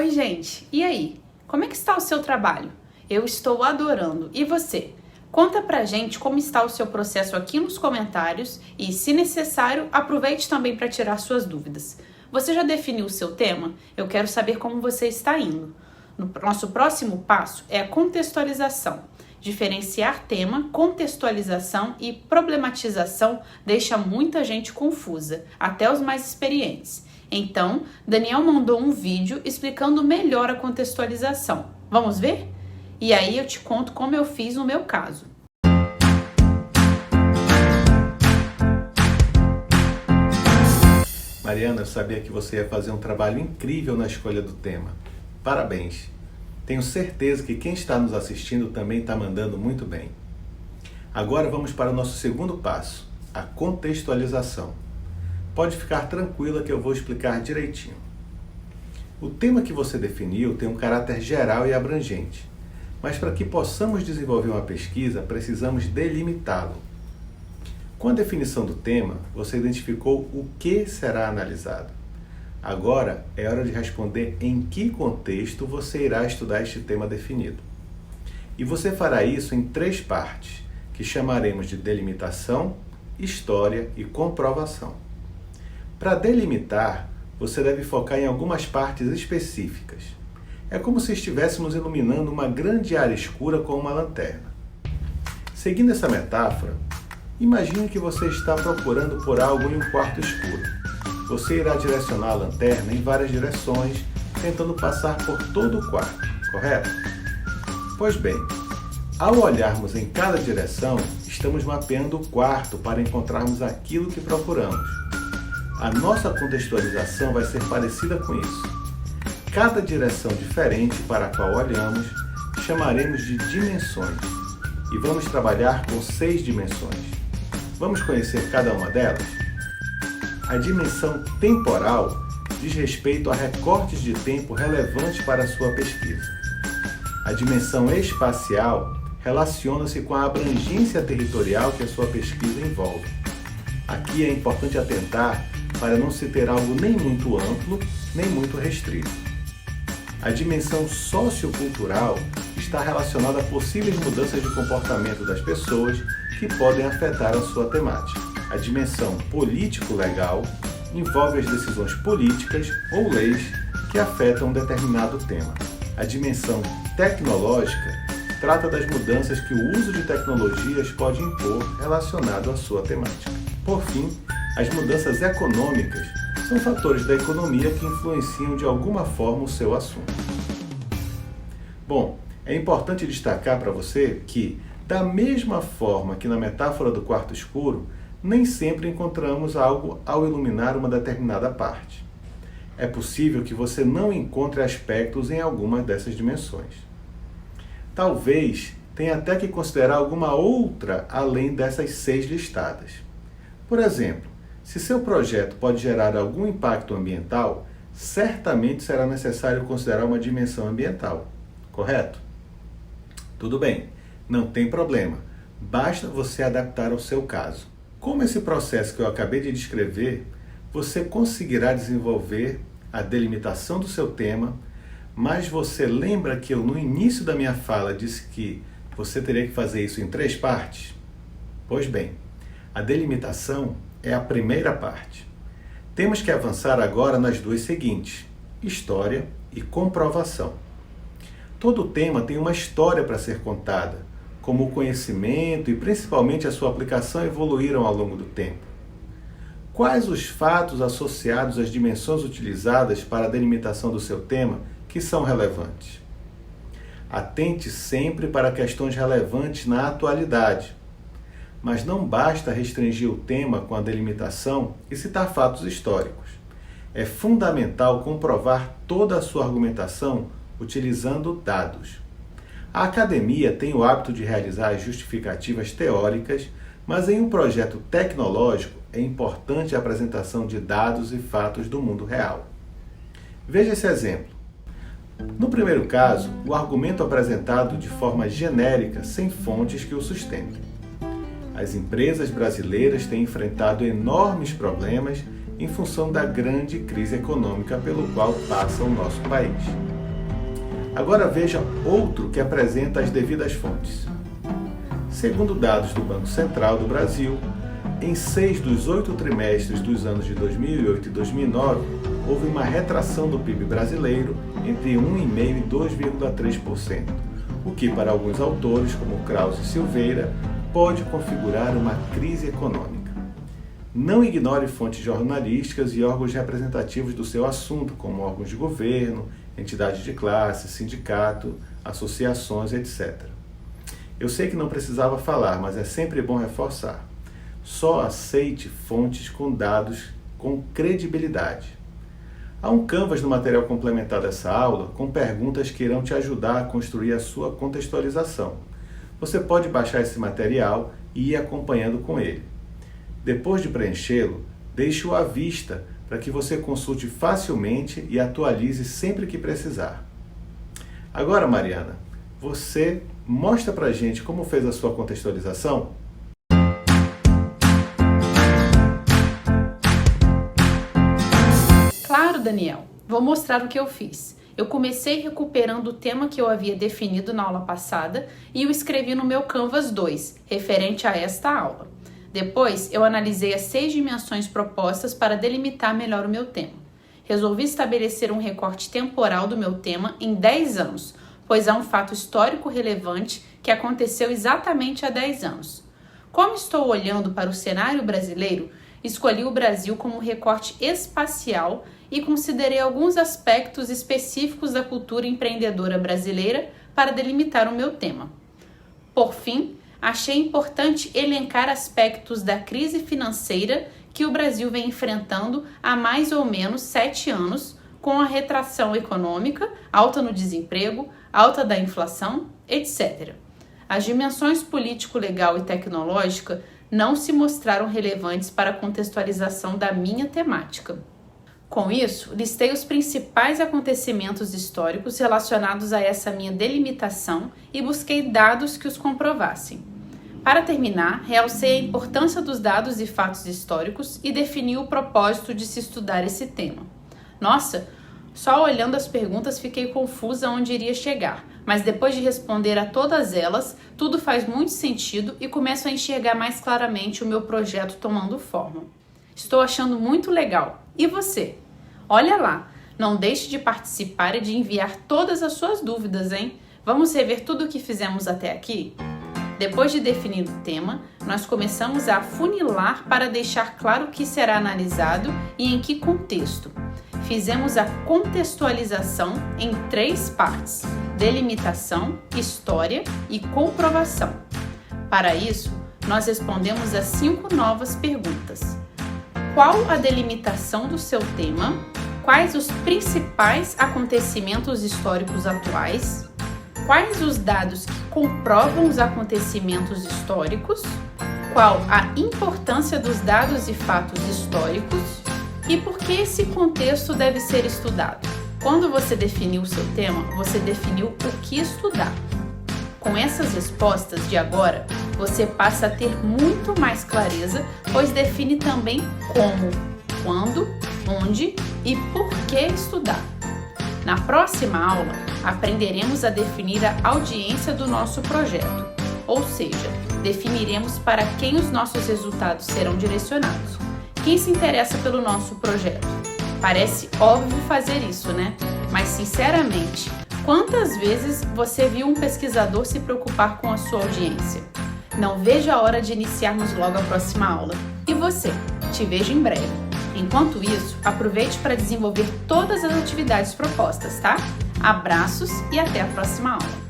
Oi, gente! E aí? Como é que está o seu trabalho? Eu estou adorando. E você? Conta pra gente como está o seu processo aqui nos comentários e, se necessário, aproveite também para tirar suas dúvidas. Você já definiu o seu tema? Eu quero saber como você está indo. Nosso próximo passo é a contextualização. Diferenciar tema, contextualização e problematização deixa muita gente confusa, até os mais experientes. Então, Daniel mandou um vídeo explicando melhor a contextualização. Vamos ver? E aí eu te conto como eu fiz no meu caso. Mariana, eu sabia que você ia fazer um trabalho incrível na escolha do tema. Parabéns! Tenho certeza que quem está nos assistindo também está mandando muito bem. Agora vamos para o nosso segundo passo, a contextualização. Pode ficar tranquila que eu vou explicar direitinho. O tema que você definiu tem um caráter geral e abrangente, mas para que possamos desenvolver uma pesquisa, precisamos delimitá-lo. Com a definição do tema, você identificou o que será analisado. Agora é hora de responder em que contexto você irá estudar este tema definido. E você fará isso em 3 partes, que chamaremos de delimitação, história e comprovação. Para delimitar, você deve focar em algumas partes específicas. É como se estivéssemos iluminando uma grande área escura com uma lanterna. Seguindo essa metáfora, imagine que você está procurando por algo em um quarto escuro. Você irá direcionar a lanterna em várias direções, tentando passar por todo o quarto, correto? Pois bem, ao olharmos em cada direção, estamos mapeando o quarto para encontrarmos aquilo que procuramos. A nossa contextualização vai ser parecida com isso. Cada direção diferente para a qual olhamos, chamaremos de dimensões. E vamos trabalhar com 6 dimensões. Vamos conhecer cada uma delas? A dimensão temporal diz respeito a recortes de tempo relevantes para a sua pesquisa. A dimensão espacial relaciona-se com a abrangência territorial que a sua pesquisa envolve. Aqui é importante atentar para não se ter algo nem muito amplo, nem muito restrito. A dimensão sociocultural está relacionada a possíveis mudanças de comportamento das pessoas que podem afetar a sua temática. A dimensão político-legal envolve as decisões políticas ou leis que afetam um determinado tema. A dimensão tecnológica trata das mudanças que o uso de tecnologias pode impor relacionado à sua temática. Por fim, as mudanças econômicas são fatores da economia que influenciam de alguma forma o seu assunto. Bom, é importante destacar para você que, da mesma forma que na metáfora do quarto escuro, nem sempre encontramos algo ao iluminar uma determinada parte. É possível que você não encontre aspectos em alguma dessas dimensões. Talvez tenha até que considerar alguma outra além dessas 6 listadas. Por exemplo, se seu projeto pode gerar algum impacto ambiental, certamente será necessário considerar uma dimensão ambiental, correto? Tudo bem, não tem problema, basta você adaptar ao seu caso. Como esse processo que eu acabei de descrever, você conseguirá desenvolver a delimitação do seu tema, mas você lembra que eu no início da minha fala disse que você teria que fazer isso em 3 partes? Pois bem, a delimitação é a primeira parte. Temos que avançar agora nas 2 seguintes, história e comprovação. Todo tema tem uma história para ser contada, como o conhecimento e principalmente a sua aplicação evoluíram ao longo do tempo. Quais os fatos associados às dimensões utilizadas para a delimitação do seu tema que são relevantes? Atente sempre para questões relevantes na atualidade. Mas não basta restringir o tema com a delimitação e citar fatos históricos. É fundamental comprovar toda a sua argumentação utilizando dados. A academia tem o hábito de realizar as justificativas teóricas, mas em um projeto tecnológico é importante a apresentação de dados e fatos do mundo real. Veja esse exemplo. No primeiro caso, o argumento apresentado de forma genérica, sem fontes que o sustentem. As empresas brasileiras têm enfrentado enormes problemas em função da grande crise econômica pelo qual passa o nosso país. Agora veja outro que apresenta as devidas fontes. Segundo dados do Banco Central do Brasil, em 6 dos 8 trimestres dos anos de 2008 e 2009, houve uma retração do PIB brasileiro entre 1,5% e 2,3%, o que para alguns autores, como Krause e Silveira, pode configurar uma crise econômica. Não ignore fontes jornalísticas e órgãos representativos do seu assunto, como órgãos de governo, entidades de classe, sindicato, associações, etc. Eu sei que não precisava falar, mas é sempre bom reforçar. Só aceite fontes com dados com credibilidade. Há um canvas no material complementar dessa aula com perguntas que irão te ajudar a construir a sua contextualização. Você pode baixar esse material e ir acompanhando com ele. Depois de preenchê-lo, deixe-o à vista para que você consulte facilmente e atualize sempre que precisar. Agora, Mariana, você mostra pra gente como fez a sua contextualização? Claro, Daniel. Vou mostrar o que eu fiz. Eu comecei recuperando o tema que eu havia definido na aula passada e o escrevi no meu Canvas 2, referente a esta aula. Depois, eu analisei as 6 dimensões propostas para delimitar melhor o meu tema. Resolvi estabelecer um recorte temporal do meu tema em 10 anos, pois há um fato histórico relevante que aconteceu exatamente há 10 anos. Como estou olhando para o cenário brasileiro, escolhi o Brasil como recorte espacial e considerei alguns aspectos específicos da cultura empreendedora brasileira para delimitar o meu tema. Por fim, achei importante elencar aspectos da crise financeira que o Brasil vem enfrentando há mais ou menos 7 anos, com a retração econômica, alta no desemprego, alta da inflação, etc. As dimensões político-legal e tecnológica não se mostraram relevantes para a contextualização da minha temática. Com isso, listei os principais acontecimentos históricos relacionados a essa minha delimitação e busquei dados que os comprovassem. Para terminar, realcei a importância dos dados e fatos históricos e defini o propósito de se estudar esse tema. Nossa, só olhando as perguntas fiquei confusa onde iria chegar, mas depois de responder a todas elas, tudo faz muito sentido e começo a enxergar mais claramente o meu projeto tomando forma. Estou achando muito legal. E você? Olha lá, não deixe de participar e de enviar todas as suas dúvidas, hein? Vamos rever tudo o que fizemos até aqui? Depois de definir o tema, nós começamos a afunilar para deixar claro o que será analisado e em que contexto. Fizemos a contextualização em 3 partes: delimitação, história e comprovação. Para isso, nós respondemos as 5 novas perguntas. Qual a delimitação do seu tema? Quais os principais acontecimentos históricos atuais? Quais os dados que comprovam os acontecimentos históricos? Qual a importância dos dados e fatos históricos? E por que esse contexto deve ser estudado? Quando você definiu o seu tema, você definiu o que estudar. Com essas respostas de agora, você passa a ter muito mais clareza, pois define também como, quando, onde e por que estudar. Na próxima aula, aprenderemos a definir a audiência do nosso projeto, ou seja, definiremos para quem os nossos resultados serão direcionados. Quem se interessa pelo nosso projeto? Parece óbvio fazer isso, né? Mas, sinceramente, quantas vezes você viu um pesquisador se preocupar com a sua audiência? Não vejo a hora de iniciarmos logo a próxima aula. E você? Te vejo em breve. Enquanto isso, aproveite para desenvolver todas as atividades propostas, tá? Abraços e até a próxima aula!